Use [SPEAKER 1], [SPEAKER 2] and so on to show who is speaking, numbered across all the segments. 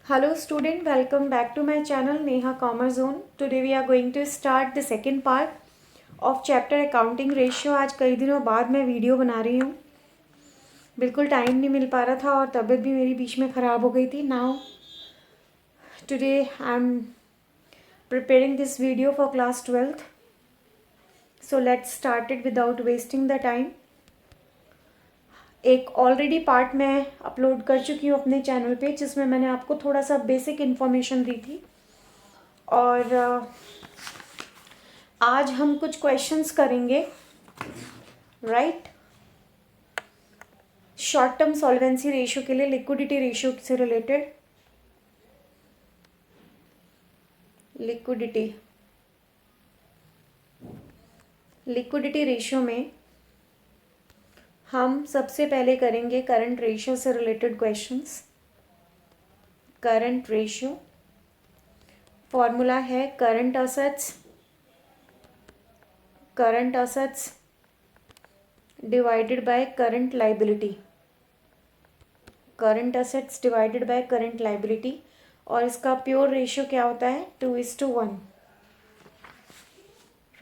[SPEAKER 1] Hello student, welcome back to my channel Neha Commerce Zone. Today we are going to start the second part of chapter accounting ratio. आज कई दिनों बाद मैं video बना रही हूँ. बिल्कुल टाइम नहीं मिल पा रहा था और तबीयत भी मेरी बीच में ख़राब हो गई थी. Now today I am preparing this video for class 12th. So let's start it without wasting the time. एक ऑलरेडी पार्ट मैं अपलोड कर चुकी हूँ अपने चैनल पे, जिसमें मैंने आपको थोड़ा सा बेसिक इन्फॉर्मेशन दी थी. और आज हम कुछ क्वेश्चंस करेंगे, right. Short term solvency ratio के लिए, लिक्विडिटी रेशियो से रिलेटेड. लिक्विडिटी रेशियो में हम सबसे पहले करेंगे करंट रेशियो से related questions. Current ratio formula है current assets divided by current liability. Current assets divided by current liability. और इसका प्योर रेशियो क्या होता है? 2:1.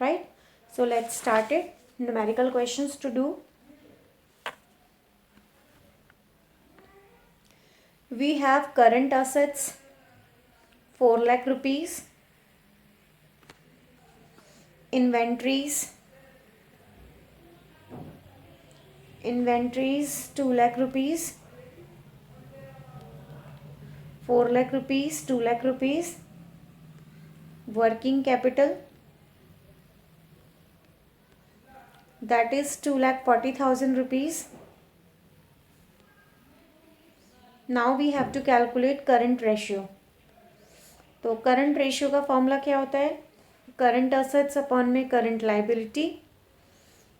[SPEAKER 1] Right. So let's start it. Numerical questions to do. We have current assets 4 lakh rupees, inventories 2 lakh rupees, 4 lakh rupees, 2 lakh rupees. Working capital, that is 2,40,000 rupees. Now we have to calculate current ratio. तो current ratio का formula क्या होता है? Current assets upon में current liability.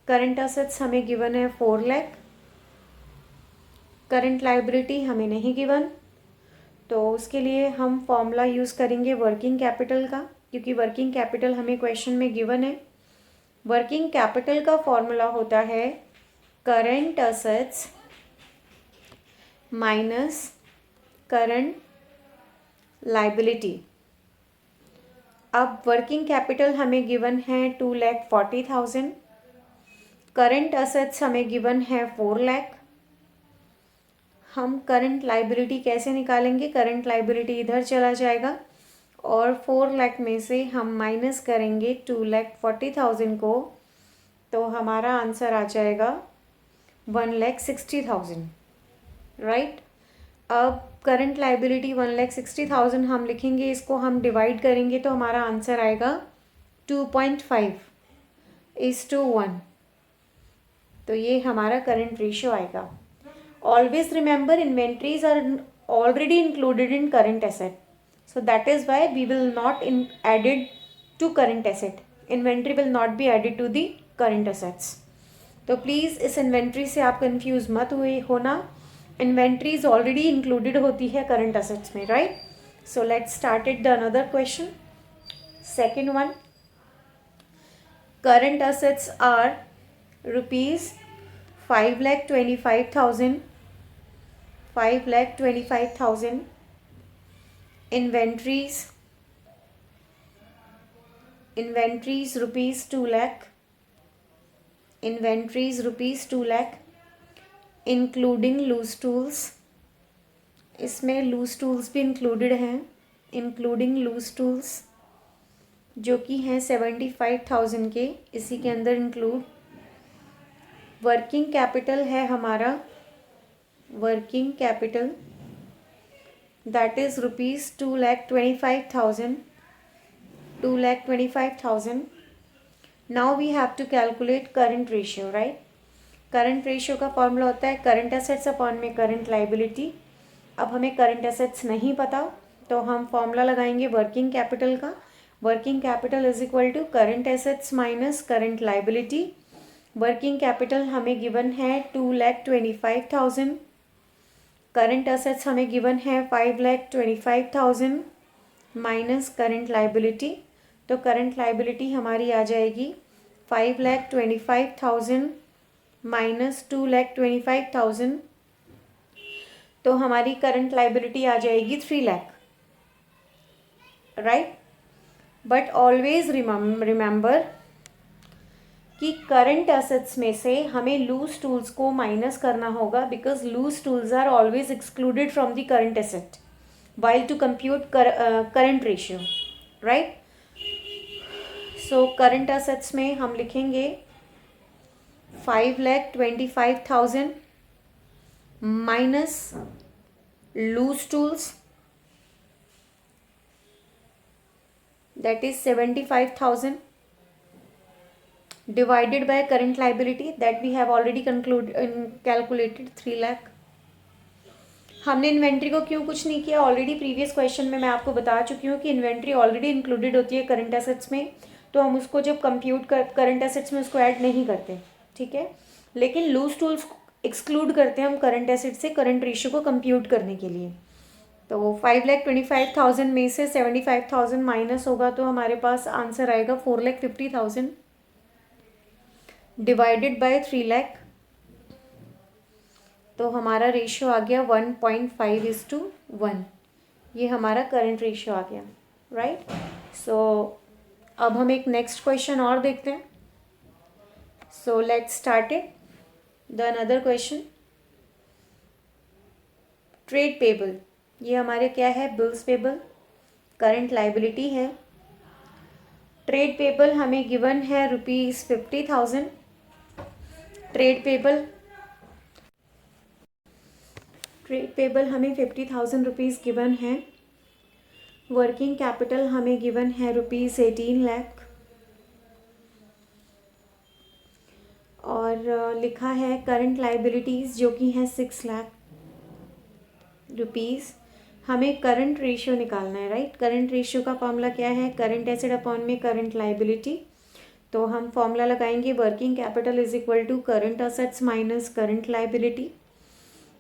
[SPEAKER 1] Current assets हमें given है 4 lakh. Current liability हमें नहीं गिवन, तो उसके लिए हम फॉर्मूला यूज़ करेंगे वर्किंग कैपिटल का, क्योंकि वर्किंग कैपिटल हमें क्वेश्चन में गिवन है. वर्किंग कैपिटल का फॉर्मूला होता है current assets minus current liability. अब वर्किंग कैपिटल हमें गिवन है 2,40,000. करंट असेट्स हमें गिवन है 4 लाख. हम करंट लाइबिलिटी कैसे निकालेंगे? करंट लाइबिलिटी इधर चला जाएगा और 4 लाख में से हम माइनस करेंगे 2,40,000 को, तो हमारा आंसर आ जाएगा 1,60,000. राइट. अब करंट लाइबिलिटी 1,60,000 हम लिखेंगे, इसको हम डिवाइड करेंगे तो हमारा आंसर आएगा 2.5:1. तो ये हमारा करंट रेशियो आएगा. Always remember, inventories are already included in current asset, so that is why we will not added to current asset. Inventory will not be added to the current assets. तो please इस inventory से आप confuse मत होना. Inventories already included होती है current assets में, right. So let's start it the another question. Second one. Current assets are rupees 5,25,000. Inventories rupees 2 lakh. Including loose tools. इसमें लूज टूल्स भी इंक्लूडेड हैं. इंक्लूडिंग लूज टूल्स जो कि हैं 75,000 के, इसी के अंदर इंक्लूड. वर्किंग कैपिटल है हमारा, working capital that is rupees 2,25,000. Now we have to calculate current ratio, right. Current ratio का फॉर्मूला होता है करंट एसेट्स अपॉन में करंट लाइबिलिटी. अब हमें करंट एसेट्स नहीं पता, तो हम फॉर्मूला लगाएंगे वर्किंग कैपिटल का. Working capital is equal to current assets minus current liability. Working capital हमें गिवन है 2,25,000. करंट एसेट्स हमें गिवन है 5,25,000 माइनस करंट लाइबिलिटी. तो करंट लाइबिलिटी हमारी आ जाएगी 5,25,000 माइनस 2,25,000. तो हमारी करंट लाइबिलिटी आ जाएगी 3 lakh. Right. But always remember कि करंट एसेट्स में से हमें लूज टूल्स को माइनस करना होगा, because loose tools are always excluded from the current asset while to compute current ratio, right? So current assets में हम लिखेंगे 5,25,000 minus loose tools, that is 75,000, divided by current liability that we have already calculated 3 lakh. हमने inventory को क्यों कुछ नहीं किया? Already previous question में मैं आपको बता चुकी हूँ कि इन्वेंट्री ऑलरेडी इंक्लूडेड होती है करंट एसेट्स में, तो हम उसको जब कंप्यूट करंट एसेट्स में उसको ऐड नहीं करते, ठीक है. लेकिन लूज टूल्स एक्सक्लूड करते हैं हम करंट एसेट से करंट रेशियो को कंप्यूट करने के लिए. तो 5,25,000 में से 75,000 माइनस होगा तो हमारे पास आंसर आएगा 4,50,000 डिवाइडेड बाय 3 लाख. तो हमारा रेशियो आ गया 1.5:1. ये हमारा करंट रेशियो आ गया, राइट. सो अब हम एक नेक्स्ट क्वेश्चन और देखते हैं. सो let's start it. The another question, trade payable. ये हमारे क्या है? Bills payable. करंट लाइबिलिटी है. ट्रेड पेबल हमें गिवन है ₹50,000. ट्रेड पेबल हमें 50,000 रुपीज़ गिवन है. वर्किंग कैपिटल हमें गिवन है ₹18 लाख. और लिखा है करंट लाइबिलिटीज़ जो कि हैं 6 लाख रुपीज़. हमें करंट रेशियो निकालना है, राइट. करंट रेशियो का फॉर्मूला क्या है? करंट एसेट अपॉन में करंट लाइबिलिटी. तो हम फॉर्मूला लगाएंगे working capital is equal to current assets minus current liability.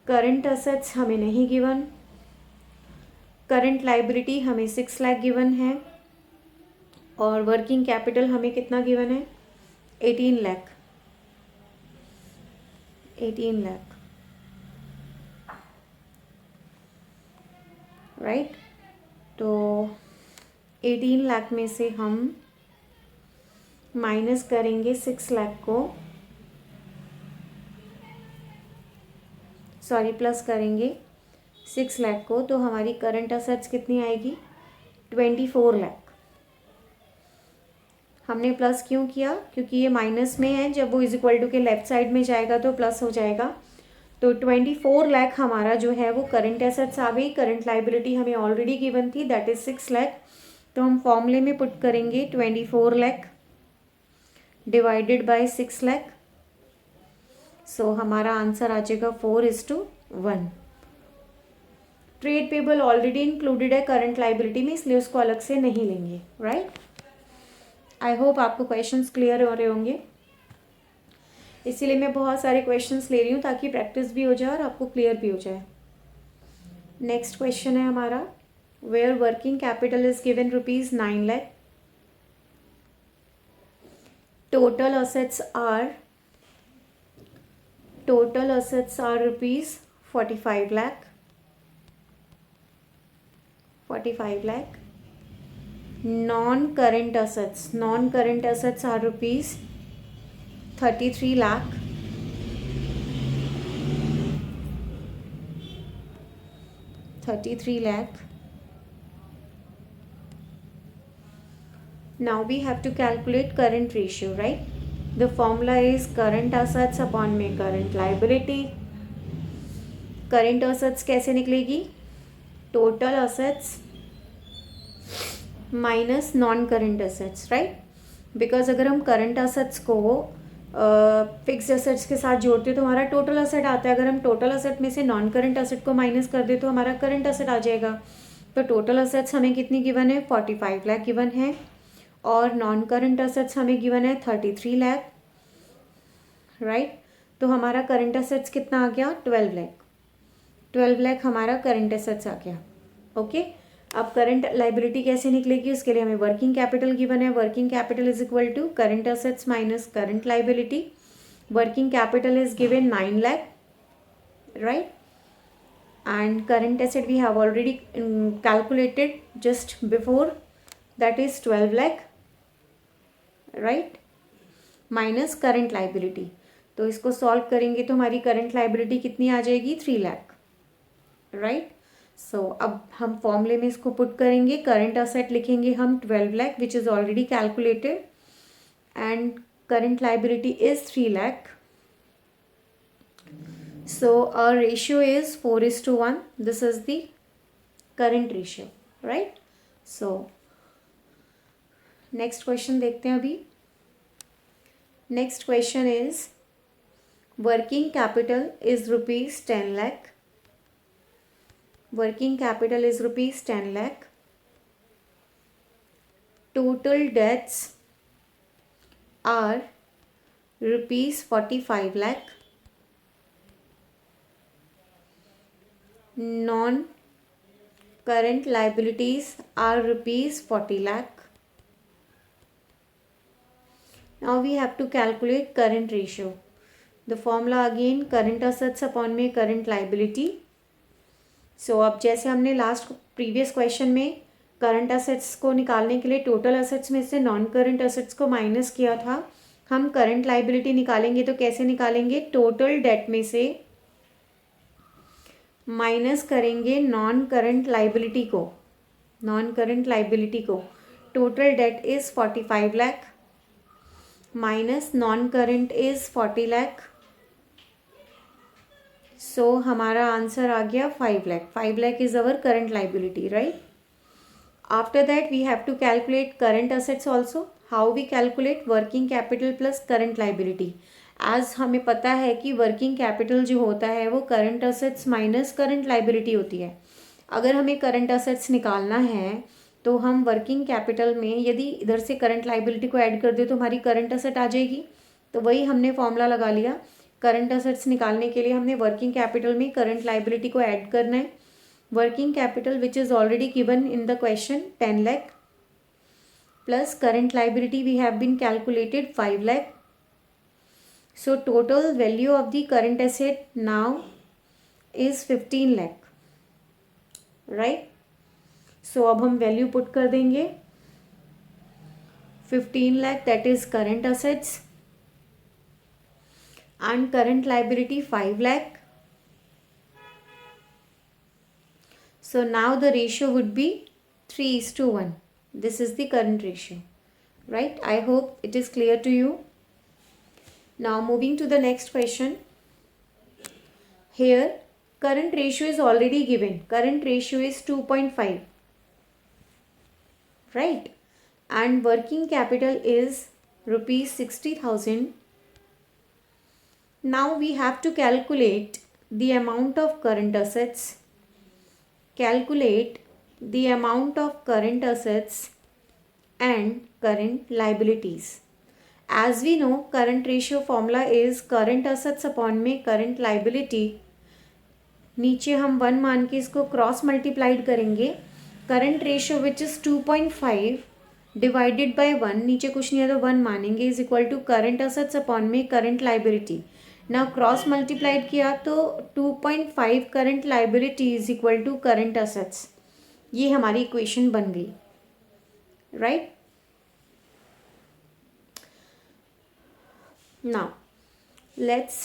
[SPEAKER 1] Current assets हमें नहीं गिवन, करंट लाइबिलिटी हमें 6 लाख गिवन है, और वर्किंग कैपिटल हमें कितना गिवन है? 18 लाख. 18 लाख, राइट. तो 18 लाख में से हम माइनस करेंगे 6 लाख को, सॉरी प्लस करेंगे 6 लाख को, तो हमारी करंट असेट्स कितनी आएगी? 24 लाख. हमने प्लस क्यों किया? क्योंकि ये माइनस में है, जब वो इज इक्वल टू के लेफ्ट साइड में जाएगा तो प्लस हो जाएगा. तो 24 लाख हमारा जो है वो करंट एसेट्स आ गई. करंट लाइबिलिटी हमें ऑलरेडी गिवन थी, दैट इज 6 लाख. तो हम फॉर्मूले में पुट करेंगे 24 lakh divided by 6 lakh. So हमारा आंसर आ जाएगा 4:1. ट्रेड पेबल ऑलरेडी इंक्लूडेड है करंट लाइबिलिटी में, इसलिए उसको अलग से नहीं लेंगे, राइट. आई होप आपको क्वेश्चंस क्लियर हो रहे होंगे. इसीलिए मैं बहुत सारे क्वेश्चंस ले रही हूँ ताकि प्रैक्टिस भी हो जाए और आपको क्लियर भी हो जाए. नेक्स्ट क्वेश्चन है हमारा, where working capital is given ₹9 lakh. Total assets are ₹45 lakh. 45 lakh. Non-current assets are ₹33 lakh. 33 lakh. Now we have to calculate current ratio, right? The formula is current assets upon में current liability. current assets कैसे निकलेगी? total assets minus non current assets, right. Because अगर हम current assets को fixed assets के साथ जोड़ते तो हमारा टोटल एसेट आता है. अगर हम टोटल एसेट में से नॉन करंट एसेट को माइनस कर दे तो हमारा करंट एसेट आ जाएगा. तो टोटल एसेट्स हमें कितनी गिवन है? 45 लाख गिवन है, और नॉन करंट एसेट्स हमें गिवन है 33 लाख, राइट. तो हमारा करंट एसेट्स कितना आ गया? 12 लाख. 12 लाख हमारा करंट एसेट्स आ गया. ओके. अब करंट लाइबिलिटी कैसे निकलेगी? उसके लिए हमें वर्किंग कैपिटल गिवन है. Working capital is equal to current assets minus current liability. Working capital is given 9 lakh, right. And current asset we have already calculated just before. That is 12 lakh, right, minus current liability. तो इसको solve करेंगे तो हमारी current liability कितनी आ जाएगी, 3 lakh, right. सो अब हम फॉर्मूले में इसको पुट करेंगे, करंट असेट लिखेंगे हम 12 लाख विच is already calculated and current liability is 3 lakh. So our ratio is 4:1. This is the current ratio, right? So next question देखते हैं अभी. Next question is working capital is rupees 10 lakh. Working capital is rupees 10 lakh. Total debts are rupees 45 lakh. Non-current liabilities are rupees 40 lakh. Now we have to calculate current ratio. The formula again current assets upon में current liability. So अब जैसे हमने last previous question में current assets को निकालने के लिए total assets में से नॉन करंट असेट्स को माइनस किया था, हम करंट लाइबिलिटी निकालेंगे तो कैसे निकालेंगे, टोटल डेट में से माइनस करेंगे नॉन करंट लाइबिलिटी को. नॉन करंट लाइबिलिटी को total debt is 45 lakh minus non current is 40 lakh. So हमारा आंसर आ गया 5 lakh. 5 lakh is our current liability, right. After that we have to calculate current assets also. How we calculate working capital plus current liability. As हमें पता है कि working capital जो होता है वो current assets minus current liability होती है. अगर हमें करंट असेट्स निकालना है तो हम वर्किंग कैपिटल में यदि इधर से करंट लाइबिलिटी को ऐड कर दे तो हमारी करंट असेट आ जाएगी. तो वही हमने फॉर्मूला लगा लिया. करंट असेट्स निकालने के लिए हमने वर्किंग कैपिटल में करंट लाइबिलिटी को ऐड करना है. Working capital which is already given in the question 10 lakh plus current liability we have been calculated 5 lakh. So total value of the current asset now is 15 lakh, right? So अब हम value put कर देंगे 15 lakh, that is current assets, and current liability 5 lakh. So now the ratio would be 3:1. This is the current ratio, right? I hope it is clear to you. Now moving to the next question. Here current ratio is already given. Current ratio is 2.5, right? And working capital is rupees 60,000. Now we have to calculate the amount of current assets. Calculate the amount of current assets and current liabilities. As we know, current ratio formula is current assets upon में current liability. नीचे हम 1 मान के इसको cross multiplied करेंगे. Current ratio which is 2.5 divided by 1, नीचे कुछ नहीं है तो 1 मानेंगे, is equal to current assets upon में करंट लाइबिलिटी. ना क्रॉस मल्टीप्लाइड किया तो 2.5 current liability is equal to current assets. ये हमारी इक्वेशन बन गई, right. Now let's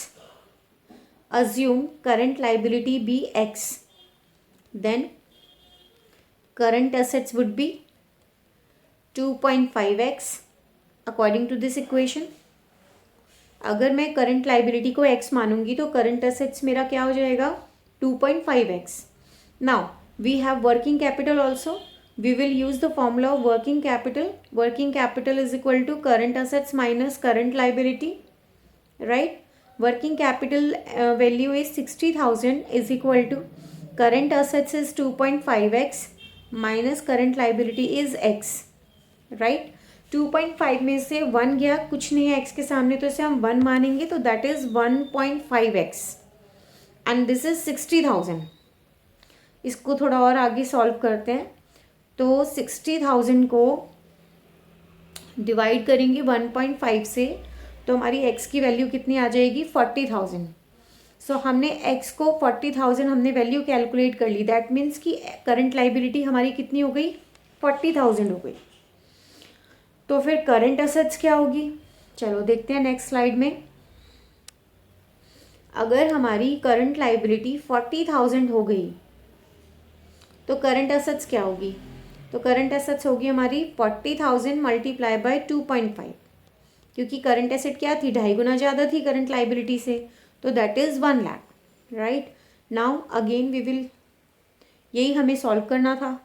[SPEAKER 1] assume current liability be X, then current assets would be 2.5x according to this equation. अगर मैं current liability को X मानूंगी तो current assets मेरा क्या हो जाएगा, 2.5x. Now we have working capital also. We will use the formula of working capital. Working capital is equal to current assets minus current liability, right? Working capital value is 60,000 is equal to current assets is 2.5x minus current liability is x, right? 2.5 में से 1 गया, कुछ नहीं है x के सामने तो इसे हम 1 मानेंगे तो that is 1.5x and this is 60,000. इसको थोड़ा और आगे सॉल्व करते हैं. तो 60,000 को डिवाइड करेंगे 1.5 से तो हमारी x की वैल्यू कितनी आ जाएगी, 40,000. सो हमने x को 40,000 हमने वैल्यू कैलकुलेट कर ली. दैट मीन्स कि करंट लाइबिलिटी हमारी कितनी हो गई, 40,000 हो गई, तो फिर करंट एसेट्स क्या होगी, चलो देखते हैं नेक्स्ट स्लाइड में। अगर हमारी करंट लाइबिलिटी 40,000 हो गई तो करंट एसेट्स क्या होगी, तो करंट एसेट्स होगी हमारी 40,000 मल्टीप्लाई बाय 2.5, क्योंकि करंट एसेट क्या थी, 2.5 गुना ज़्यादा थी करंट लाइबिलिटी से, तो that is 1 lakh, right. Now again we will, यही हमें सॉल्व करना था,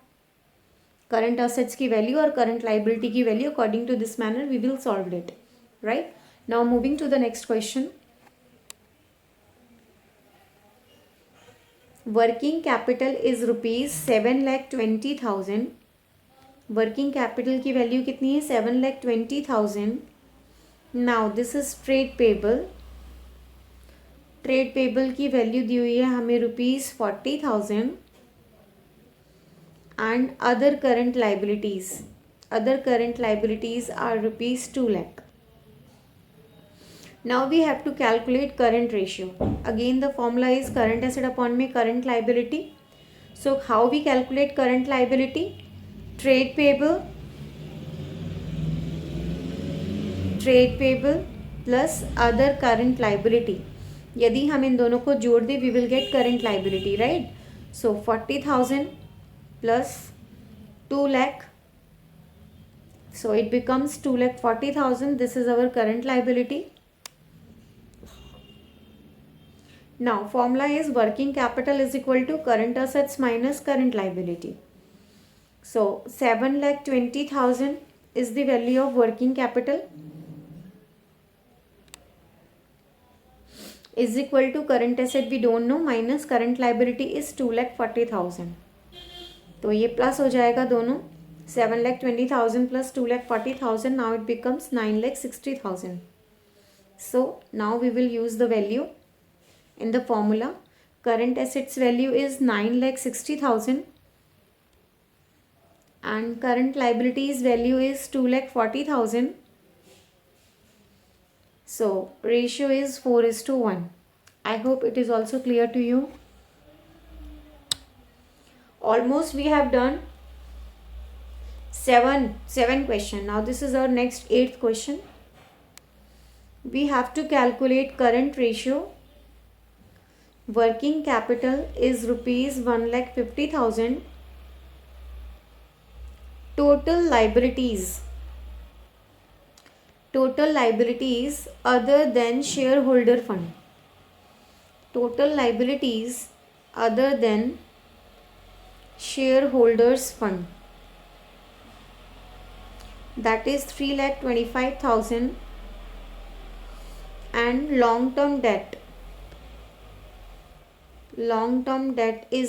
[SPEAKER 1] करंट एसेट्स की वैल्यू और करंट लाइबिलिटी की value, according to this manner we will solve it, right. Now moving to the next question. Working capital is ₹7,20,000। Working capital की value कितनी है, 7,20,000। Now this is trade payable. Trade payable की value दी हुई है हमें ₹40,000 and other current liabilities, other current liabilities are ₹2 lakh. Now we have to calculate current ratio. Again the formula is current asset upon में current liability. So how we calculate current liability? Trade payable plus other current liability. यदि हम इन दोनों को जोड़ दें we will get current liability, right? So 40,000 plus 2 lakh. So it becomes 2,40,000. This is our current liability. Now formula is working capital is equal to current assets minus current liability. So 7,20,000 is the value of working capital is equal to current asset we don't know minus current liability is 2,40,000. तो ये plus हो जाएगा दोनों, 7,20,000 plus 2,40,000. Now it becomes 9,60,000. So now we will use the value in the formula. Current assets value is 9,60,000 and current liabilities value is 2,40,000. So ratio is 4:1. I hope it is also clear to you. Almost we have done seven question. Now this is our next 8th question. We have to calculate current ratio. Working capital is ₹1,50,000. Total liabilities other than shareholder fund. Total liabilities other than shareholders fund, that is 3,25,000. And long term debt is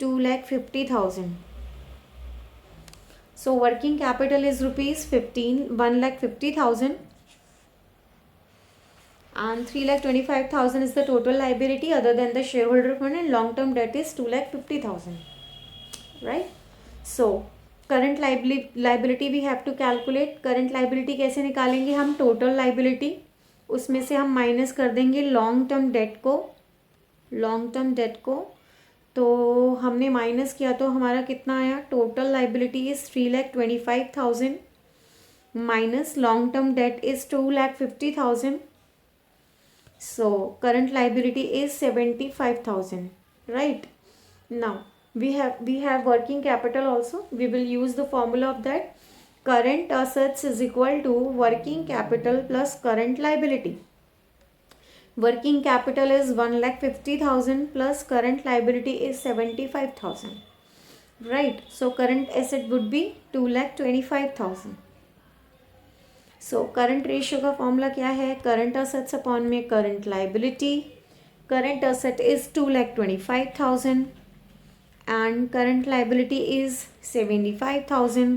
[SPEAKER 1] ₹2,50,000. So working capital is ₹1,50,000 and 3,25,000 is the total liability other than the shareholder fund, and long term debt is 2,50,000, right? So current liability we have to calculate. Current liability कैसे निकालेंगे हम, total liability, उसमें से हम minus कर देंगे long term debt को. तो हमने माइनस किया तो हमारा कितना आया, total liability is 3,25,000 minus long term debt is 2,50,000. So current liability is 75,000, right. Now we have working capital also. We will use the formula of that. Current assets is equal to working capital plus current liability. Working capital is 1,50,000 plus current liability is 75,000, right? So current asset would be 2,25,000. So current ratio का formula क्या है, current assets upon में current liability. Current asset is 2,25,000 and current liability is 75,000,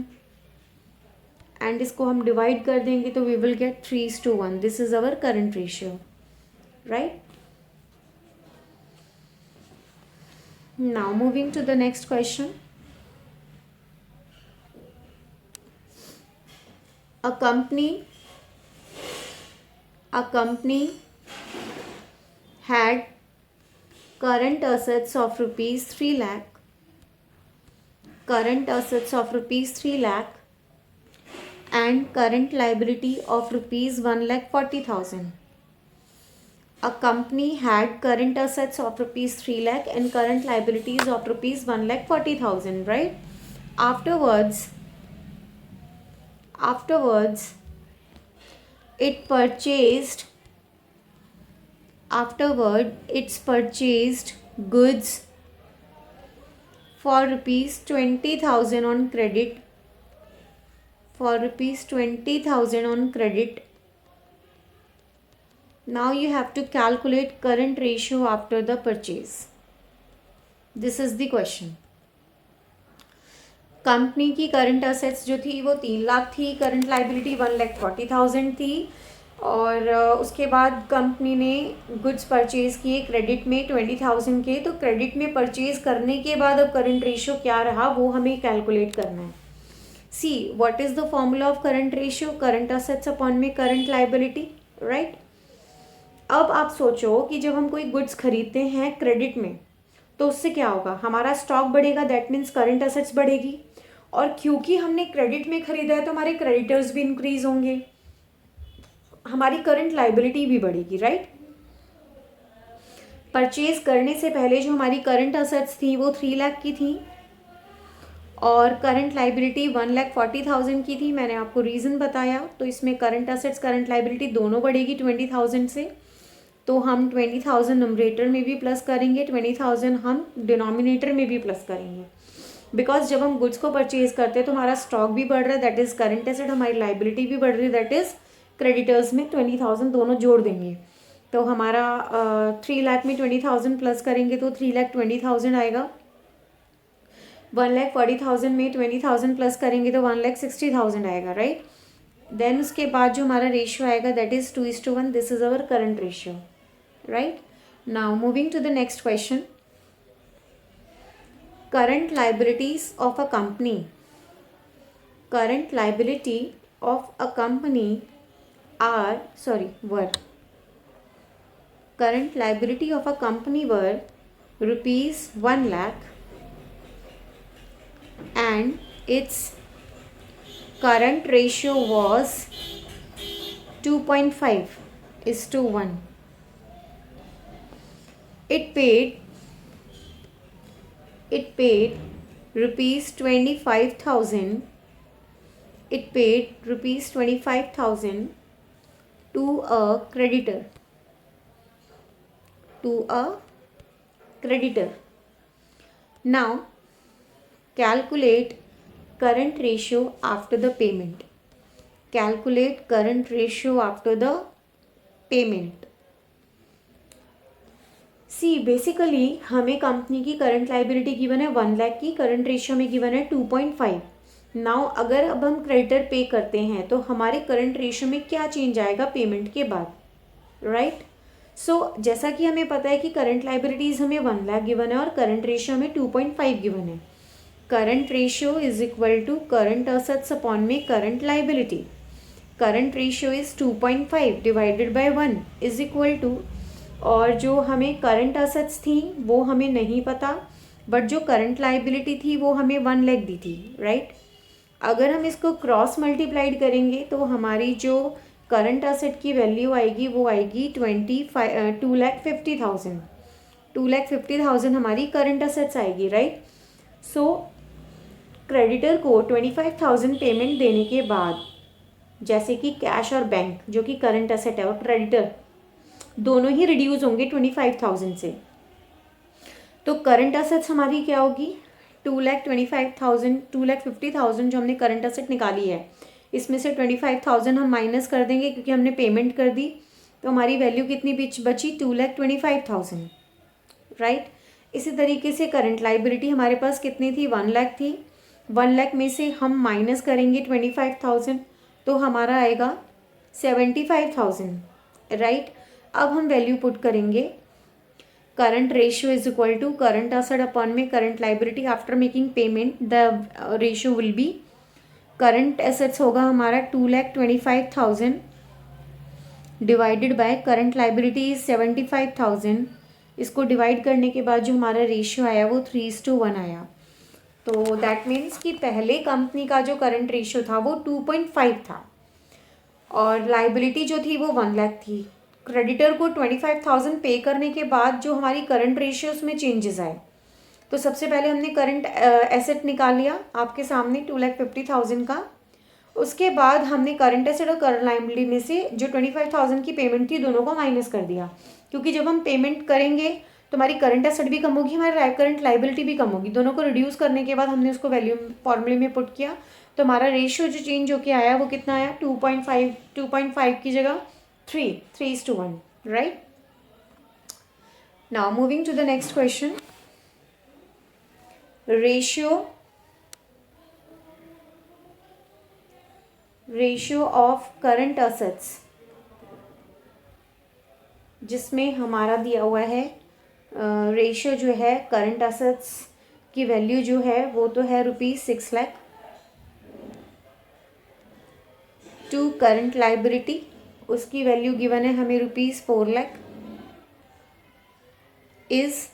[SPEAKER 1] and इसको हम divide कर देंगे तो we will get 3:1. This is our current ratio, right? Now moving to the next question. A company had current assets of ₹3 lakh current assets of rupees 3 lakh and current liability of rupees 1,40,000. A company had current assets of rupees 3 lakh and current liabilities of rupees 1,40,000, right? Afterwards, it's purchased goods for rupees 20,000 on credit. Now you have to calculate current ratio after the purchase. This is the question. Company की current assets जो थी वो 3 लाख थी, current liability 1,40,000 थी, और उसके बाद company ने गुड्स परचेज़ किए क्रेडिट में 20,000 के. तो क्रेडिट में परचेज़ करने के बाद अब करंट रेशियो क्या रहा वो हमें कैलकुलेट करना है. See what is the formula of current ratio? Current assets upon में करंट लाइबिलिटी, राइट. अब आप सोचो कि जब हम कोई गुड्स खरीदते हैं क्रेडिट में तो उससे क्या होगा? हमारा स्टॉक बढ़ेगा, दैट मीन्स करंट असेट्स बढ़ेगी, और क्योंकि हमने क्रेडिट में खरीदा है तो हमारे क्रेडिटर्स भी इंक्रीज होंगे, हमारी करंट लाइबिलिटी भी बढ़ेगी, राइट. परचेज करने से पहले जो हमारी करंट असेट्स थी वो 3 लाख की थी और करंट लाइबिलिटी 1,40,000 की थी. मैंने आपको रीज़न बताया. तो इसमें करंट असेट्स करंट लाइबिलिटी दोनों बढ़ेगी 20,000 से. तो हम 20,000 नंबरेटर में भी प्लस करेंगे, 20,000 हम डिनोमिनेटर में भी प्लस करेंगे, बिकॉज जब हम गुड्स को परचेज करते हैं तो हमारा स्टॉक भी बढ़ रहा है, दैट इज़ करंट एसेट, हमारी लाइबिलिटी भी बढ़ रही है, दैट इज़ क्रेडिटर्स में 20,000 दोनों जोड़ देंगे. तो हमारा 3 लाख में 20,000 प्लस करेंगे तो 3,20,000 आएगा. 1,40,000 में 20,000 प्लस करेंगे तो 1,60,000 आएगा, राइट. देन उसके बाद जो हमारा रेशियो आएगा that is 2:1. This is our current ratio, right. Now moving to the next question. Current liabilities of a company. Current liability of a company were. Current liability of a company were rupees 1 lakh and its current ratio was 2.5:1. It paid rupees 25,000. It paid rupees 25,000 to a creditor. Now calculate current ratio after the payment. Calculate current ratio after the payment. See basically हमें company की current liability given है 1 लाख की, current ratio में given है 2.5. Now अगर अब हम creditor पे करते हैं तो हमारे करंट रेशियो में क्या चेंज आएगा पेमेंट के बाद, राइट. सो जैसा कि हमें पता है कि करंट लाइबिलिटीज़ हमें 1 लाख गिवन है और करंट रेशियो हमें 2.5 गिवन है. Current ratio is equal to current assets upon में current liability. Current ratio is 2.5 divided by 1 is equal to, और जो हमें करंट असेट्स थी वो हमें नहीं पता, बट जो करंट लाइबिलिटी थी वो हमें 1 लाख दी थी, राइट. अगर हम इसको क्रॉस मल्टीप्लाइड करेंगे तो हमारी जो करंट असेट की वैल्यू आएगी वो आएगी 2,50,000. 2,50,000 हमारी करंट असेट्स आएगी, राइट. सो क्रेडिटर को 25,000 पेमेंट देने के बाद, जैसे कि कैश और बैंक जो कि करंट असेट है और क्रेडिटर दोनों ही रिड्यूस होंगे 25,000 से, तो करंट असेट्स हमारी क्या होगी? 2,25,000, 2,50,000 जो हमने करंट असेट निकाली है इसमें से 25,000 हम माइनस कर देंगे क्योंकि हमने पेमेंट कर दी, तो हमारी वैल्यू कितनी बची? 2,25,000, राइट. इसी तरीके से करंट लाइबिलिटी हमारे पास कितनी थी? 1 लाख थी. 1 लाख में से हम माइनस करेंगे 25,000 तो हमारा आएगा 75,000, राइट. अब हम वैल्यू पुट करेंगे. Current ratio is equal to current asset upon में current liability after making payment. The ratio will be, current assets होगा हमारा 2,25,000 divided by current liability is 75,000. इसको डिवाइड करने के बाद जो हमारा रेशियो आया वो 3:1 आया. तो दैट मीन्स कि पहले कंपनी का जो करंट रेशियो था वो 2.5 था और लाइबिलिटी जो थी वो 1 लाख थी। क्रेडिटर को 25,000 पे करने के बाद जो हमारी करंट रेशियो उसमें चेंजेस आए, तो सबसे पहले हमने करंट एसेट निकाल लिया आपके सामने 2,50,000 का। उसके बाद हमने करंट एसेट और करंट लायबिलिटी में से जो 25,000 की पेमेंट थी दोनों को माइनस कर दिया, क्योंकि जब हम पेमेंट करेंगे तो हमारी करंट एसेट भी कम होगी, हमारी करंट लायबिलिटी भी कम होगी। दोनों को रिड्यूस करने के बाद हमने उसको वैल्यू फॉर्मूले में पुट किया, तो हमारा रेशियो जो चेंज होके आया वो कितना आया, 2.5 की जगह 3:1, right. Now moving to the next question. Ratio of current assets, जिसमें हमारा दिया हुआ है रेशियो जो है करंट असेट्स की वैल्यू जो है वो तो है ₹6 लाख टू करंट लाइबिलिटी, उसकी वैल्यू गिवन है हमें ₹4 लाख इज़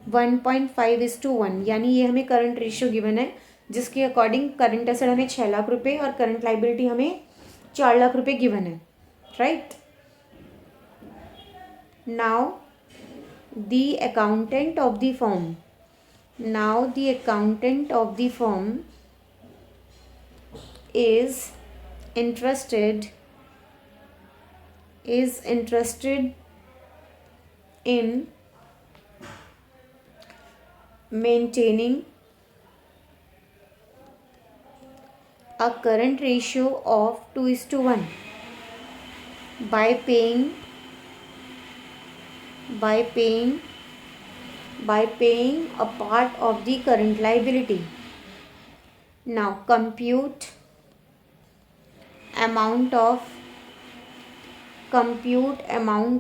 [SPEAKER 1] 1.5:1, यानी ये हमें करंट रेशियो गिवन है जिसके अकॉर्डिंग करंट एसेट हमें 6 लाख रुपए और करंट लाइबिलिटी हमें 4 लाख रुपए गिवन है, right. Now the accountant of the firm is interested in maintaining a current ratio of 2:1 by paying a part of the current liability. Now compute amount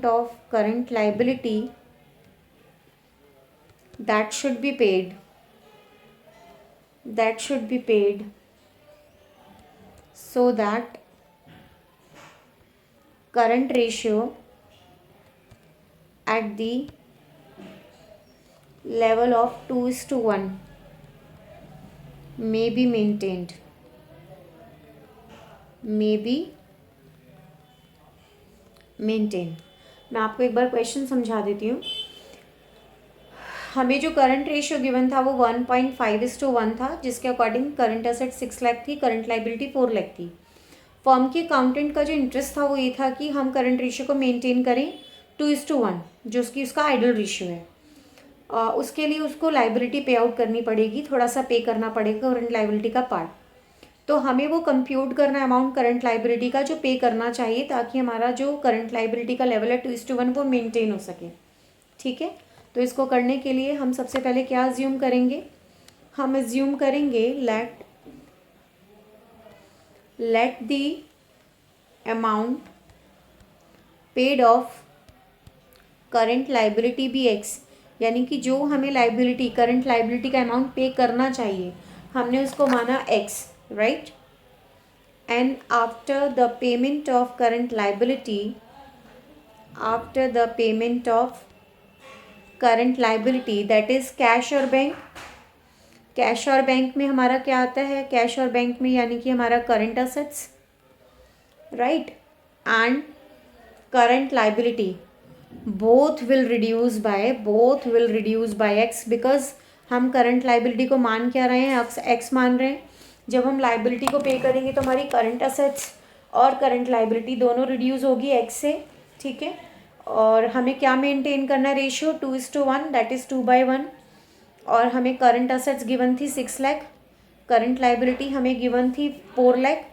[SPEAKER 1] of current liability that should be paid so that current ratio at the level of 2:1 may be maintained. मैं आपको एक बार question समझा देती हूँ। हमें जो current ratio given था वो 1.5:1 था, जिसके अकॉर्डिंग करंट एसेट 6 लाख थी, करंट लाइबिलिटी 4 लाख थी। फर्म के अकाउंटेंट का जो इंटरेस्ट था वो ये था कि हम करंट रेशियो को मेंटेन करें 2:1, जो उसका आइडल रेशियो है। उसके लिए उसको लाइबिलिटी पे आउट करनी पड़ेगी, थोड़ा सा पे करना पड़ेगा करंट लाइबिलिटी का पार्ट। तो हमें वो कंप्यूट करना अमाउंट करंट लाइबिलिटी का जो पे करना चाहिए, ताकि हमारा जो करंट लाइबिलिटी का लेवल है 2:1 वो मेंटेन हो सके, ठीक है। तो इसको करने के लिए हम सबसे पहले क्या अज्यूम करेंगे, हम अज्यूम करेंगे let the amount paid of current liability be x, यानी कि जो हमें लाइबिलिटी करंट लाइबिलिटी का अमाउंट पे करना चाहिए हमने उसको माना x, right. And after the payment of current liability that is cash और बैंक में हमारा क्या आता है, कैश और बैंक में यानी कि हमारा current assets, right, and current liability both will reduce by x, because हम करंट लाइबिलिटी को मान क्या रहे हैं, x मान रहे हैं। जब हम लाइबिलिटी को पे करेंगे तो हमारी करंट असेट्स और करंट लाइबिलिटी दोनों रिड्यूस होगी x से, ठीक है। और हमें क्या मेंटेन करना है, रेशियो 2:1, दैट इज़ 2/1। और हमें करंट असेट्स गिवन थी 6 लाख, करंट लाइबिलिटी हमें गिवन थी 4 लाख।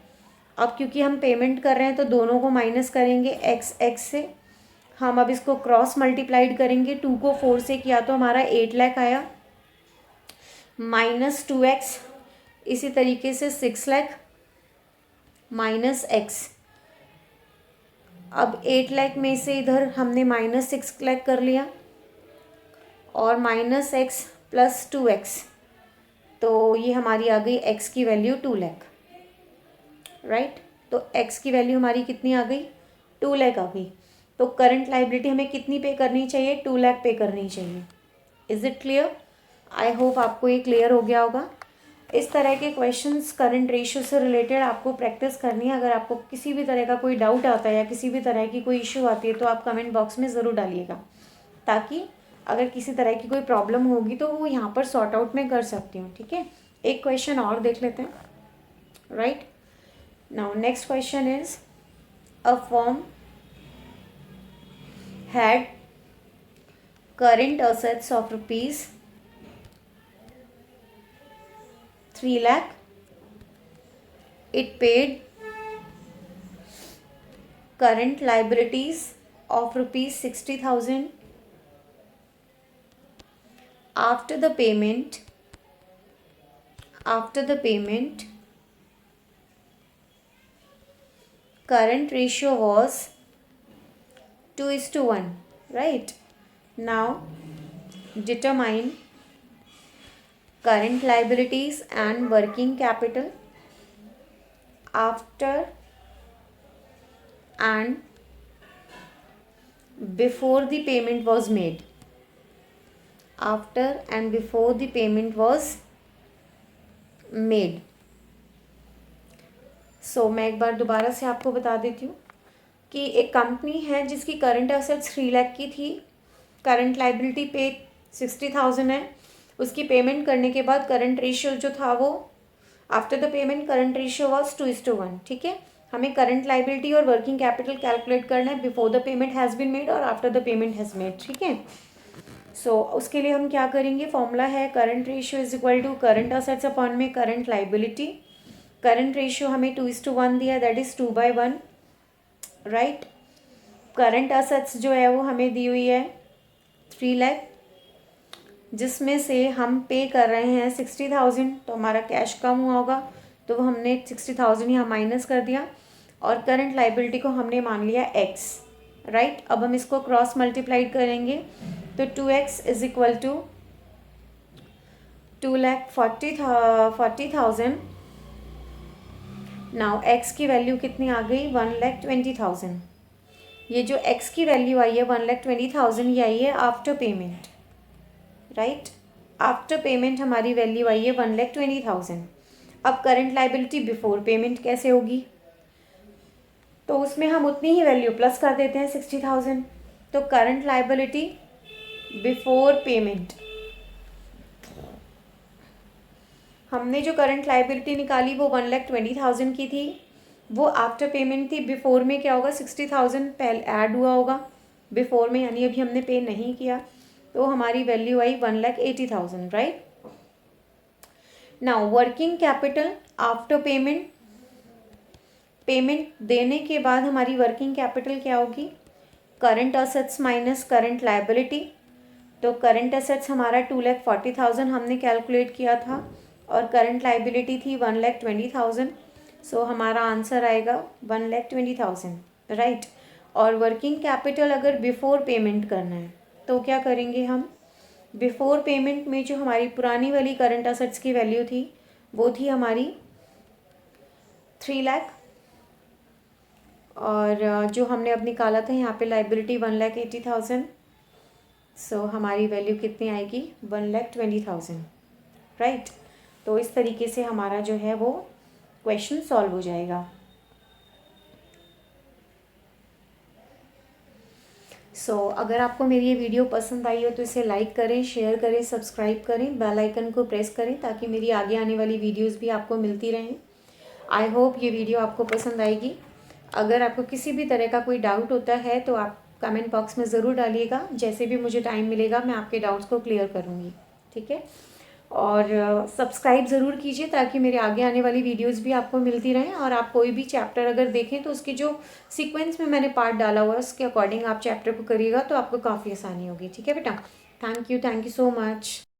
[SPEAKER 1] अब क्योंकि हम पेमेंट कर रहे हैं तो दोनों को माइनस करेंगे x से। हम अब इसको क्रॉस मल्टीप्लाइड करेंगे, 2 को 4 से किया तो हमारा 8 लाख आया, माइनस 2x, इसी तरीके से 6 लाख माइनस x। अब 8 लाख में से इधर हमने माइनस 6 लाख कर लिया और माइनस x प्लस 2x, तो ये हमारी आ गई x की वैल्यू 2 लाख, राइट। तो x की वैल्यू हमारी कितनी आ गई, 2 लाख आ गई। तो करंट लाइबिलिटी हमें कितनी पे करनी चाहिए, 2 लाख पे करनी चाहिए। Is it clear. I hope आपको ये क्लियर हो गया होगा। इस तरह के क्वेश्चंस करंट रेशियो से रिलेटेड आपको प्रैक्टिस करनी है। अगर आपको किसी भी तरह का कोई डाउट आता है या किसी भी तरह की कोई इशू आती है तो आप कमेंट बॉक्स में ज़रूर डालिएगा, ताकि अगर किसी तरह की कोई प्रॉब्लम होगी तो वो यहाँ पर सॉर्ट आउट में कर सकती हूँ। ठीक है, एक क्वेश्चन और देख लेते हैं। Right now next question is a firm had current assets of rupees 3 lakh. It paid current liabilities of rupees 60,000. After the payment, current ratio was 2:1. Right? Now determine current liabilities and working capital after and before the payment was made. After and before the payment was made. So मैं एक बार दोबारा से आपको बता देती हूँ कि एक कंपनी है जिसकी करंट एसेट्स 3 लाख की थी, करंट लाइबिलिटी पे 60,000 है। उसकी पेमेंट करने के बाद करंट रेशियो जो था वो after the payment current ratio was 2:1। ठीक है, हमें करंट लाइबिलिटी और वर्किंग कैपिटल कैलकुलेट करना है before the payment has been made और after the payment has made. ठीक है, सो उसके लिए हम क्या करेंगे, फॉर्मूला है current ratio is equal to current assets upon में करंट लाइबिलिटी। करंट रेशियो हमें 2:1 दिया, that is 2/1। Right, current assets जो है वो हमें दी हुई है 3 लाख, जिसमें से हम पे कर रहे हैं 60,000, तो हमारा कैश कम हुआ होगा तो वो हमने 60,000 यहाँ माइनस कर दिया और करंट लाइबिलिटी को हमने मान लिया x। राइट, अब हम इसको क्रॉस मल्टीप्लाइड करेंगे तो 2x is equal to 2,40,000। Now x की वैल्यू कितनी आ गई, 1,20,000। ये जो x की वैल्यू आई है 1,20,000 ये आई है after payment. Right, after payment हमारी वैल्यू आई है 1,20,000। अब करंट लाइबिलिटी बिफोर पेमेंट कैसे होगी, तो उसमें हम उतनी ही वैल्यू प्लस कर देते हैं 60,000। तो करंट लाइबिलिटी बिफोर पेमेंट, हमने जो करंट लाइबिलिटी निकाली वो 1,20,000 की थी, वो आफ्टर पेमेंट थी। बिफोर में क्या होगा, 60,000 पहले ऐड हुआ होगा बिफोर में, यानी अभी हमने पे नहीं किया, तो हमारी वैल्यू आई 1,80,000। Right, now working capital after payment, payment देने के बाद हमारी वर्किंग कैपिटल क्या होगी, current assets minus current liability. तो करंट असेट्स हमारा 2,40,000 हमने कैलकुलेट किया था और करंट लाइबिलिटी थी 1,20,000। सो हमारा आंसर आएगा 1,20,000। राइट, और वर्किंग कैपिटल अगर बिफोर पेमेंट करना है तो क्या करेंगे हम, बिफोर पेमेंट में जो हमारी पुरानी वाली करंट असेट्स की वैल्यू थी वो थी हमारी 3 लाख, और जो हमने अब निकाला था यहाँ पे लाइबिलिटी 1,80,000। सो हमारी वैल्यू कितनी आएगी, 1,20,000। राइट, तो इस तरीके से हमारा जो है वो क्वेश्चन सॉल्व हो जाएगा। अगर आपको मेरी ये वीडियो पसंद आई हो तो इसे लाइक करें, शेयर करें, सब्सक्राइब करें, बेल आइकन को प्रेस करें ताकि मेरी आगे आने वाली वीडियोस भी आपको मिलती रहें। आई होप ये वीडियो आपको पसंद आएगी। अगर आपको किसी भी तरह का कोई डाउट होता है तो आप कमेंट बॉक्स में ज़रूर डालिएगा, जैसे भी मुझे टाइम मिलेगा मैं आपके डाउट्स को क्लियर करूँगी। ठीक है, और सब्सक्राइब ज़रूर कीजिए ताकि मेरे आगे आने वाली वीडियोस भी आपको मिलती रहें, और आप कोई भी चैप्टर अगर देखें तो उसकी जो सीक्वेंस में मैंने पार्ट डाला हुआ है उसके अकॉर्डिंग आप चैप्टर को करिएगा तो आपको काफ़ी आसानी होगी। ठीक है बेटा, थैंक यू सो मच।